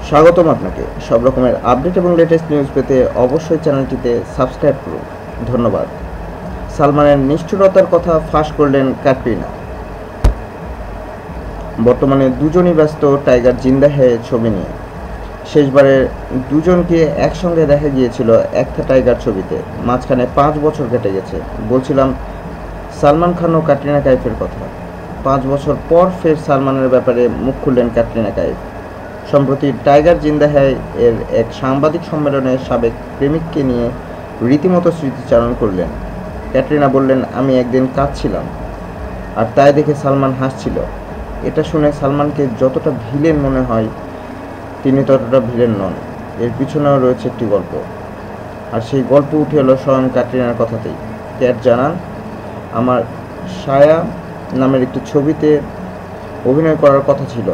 স্বাগতম আপনাকে। সব রকমের আপডেট এবং লেটেস্ট নিউজ পেতে অবশ্যই চ্যানেলটিতে সাবস্ক্রাইব করুন। ধন্যবাদ। সালমানের নিষ্ঠুরতার কথা ফাঁস করলেন ক্যাটরিনা। বর্তমানে দুজনই ব্যস্ত টাইগার জিন্দা হে ছবি নিয়ে। শেষবারে দুজনকে একসঙ্গে দেখা গিয়েছিল একটা টাইগার ছবিতে। মাঝখানে 5 বছর কেটে গেছে। বলছিলাম সালমান খান ও ক্যাটরিনা কাইফের কথা। 5 বছর পর ফের সালমানের ব্যাপারে মুখ খুললেন ক্যাটরিনা কাইফ। সম্প্রতি টাইগার জিন্দা হ্যায় এর এক সাংবাদিক সম্মেলনে সাবেক প্রেমিককে নিয়ে রীতিমতো স্মৃতিচারণ করলেন। ক্যাটরিনা বললেন, আমি একদিন কাঁদছিলাম আর তাই দেখে সালমান হাসছিল। এটা শুনে সালমানকে যতটা ভিলেন মনে হয় তিনি ততটা ভিলেন নন। এর পিছনেও রয়েছে একটি গল্প, আর সেই গল্প উঠে এলো স্বয়ং ক্যাটরিনার কথাতেই। ক্যাট জানান, আমার সায়া নামের একটি ছবিতে অভিনয় করার কথা ছিল।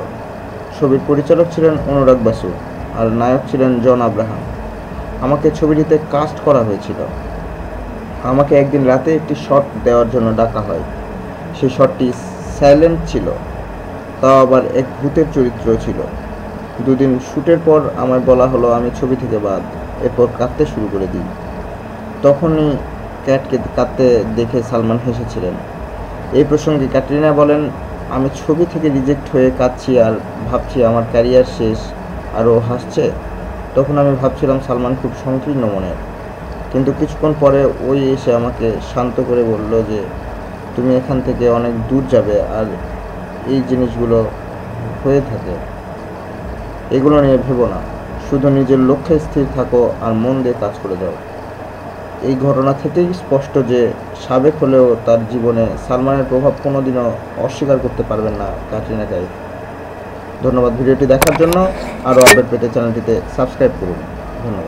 ছবির পরিচালক ছিলেন অনুরাগ বাসু আর নায়ক ছিলেন জন আব্রাহাম। আমাকে ছবিটিতে কাস্ট করা হয়েছিল। আমাকে একদিন রাতে একটি শট দেওয়ার জন্য ডাকা হয়। সেই শটটি সাইলেন্ট ছিল, তাও আবার এক ভূতের চরিত্র ছিল। 2 দিন শ্যুটের পর আমায় বলা হলো আমি ছবি থেকে বাদ। এরপর কাঁদতে শুরু করে দিই। তখনই ক্যাটকে কাঁদতে দেখে সালমান হেসেছিলেন। এই প্রসঙ্গে ক্যাটরিনা বলেন, আমি ছবি থেকে রিজেক্ট হয়ে কাঁদছি আর ভাবছি আমার ক্যারিয়ার শেষ, আর ও হাসছে। তখন আমি ভাবছিলাম সালমান খুব সংকীর্ণ মনের, কিন্তু কিছুক্ষণ পরে ওই এসে আমাকে শান্ত করে বলল যে তুমি এখান থেকে অনেক দূর যাবে, আর এই জিনিসগুলো হয়ে থাকে, এগুলো নিয়ে ভেবো না, শুধু নিজের লক্ষ্যে স্থির থাকো আর মন দিয়ে কাজ করে যাও। এই ঘটনা থেকেই স্পষ্ট যে সাবেক হলেও তার জীবনে সালমানের প্রভাব কোনোদিনও অস্বীকার করতে পারবেন না ক্যাটরিনা কাইফ। ধন্যবাদ ভিডিওটি দেখার জন্য। আরও আপডেট পেতে চ্যানেলটিতে সাবস্ক্রাইব করুন। ধন্যবাদ।